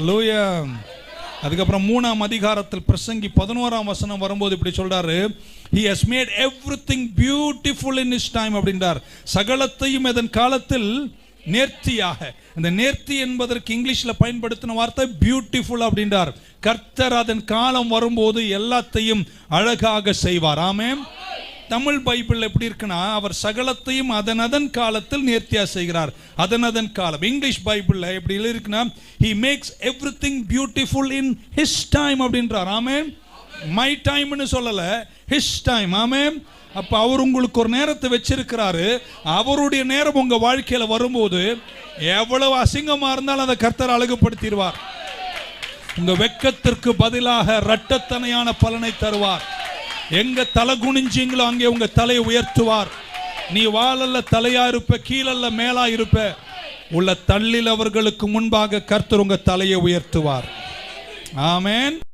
லூயா. அதுக்கப்புறம் 3ஆம் அதிகாரத்தில் பிரசங்கி 11ஆம் வசனம் வரும்போது இப்படி சொல்றாரு, he has made everything beautiful in his time அப்படின்றார். சகலத்தையும் அதன் காலத்தில் நேர்த்தியாக. இந்த நேர்த்தி என்பதற்கு இங்கிலீஷ்ல பயன்படுத்தின வார்த்தை பியூட்டிஃபுல் அப்படின்றார். கர்த்தர் அதன் காலம் வரும்போது எல்லாத்தையும் அழகாக செய்வார். ஆமென். தமிழ் பைபிள் எப்படி இருக்குன்னா, அவர் சகலத்தையும் அதன் காலத்தில் நேர்த்தியா செய்கிறார். அதன் காலம். இங்கிலீஷ் பைபிள்ல எப்படி இருக்குன்னா, he makes everything beautiful in his time அப்படின்றார். ஆமென். my timeன்னு சொல்லல, his time. ஆமென். அப்ப அவர் உங்களுக்கு ஒரு நேரத்தை வச்சிருக்கிறாரு. அவருடைய நேரம் உங்க வாழ்க்கையில வரும்போது எவ்வளவு அசிங்கமா இருந்தாலும் அதை கர்த்தர் அழகுபடுத்திடுவார். உங்க வெட்கத்திற்கு பதிலாக இரட்டத்தனையான பலனை தருவார். எங்க தலை குனிஞ்சீங்களோ அங்கே உங்க தலையை உயர்த்துவார். நீ வாழல்ல தலையா இருப்ப, கீழல்ல மேலா இருப்ப, உள்ள தள்ளில் அவர்களுக்கு முன்பாக கர்த்தர் உங்க தலையை உயர்த்துவார். ஆமென்.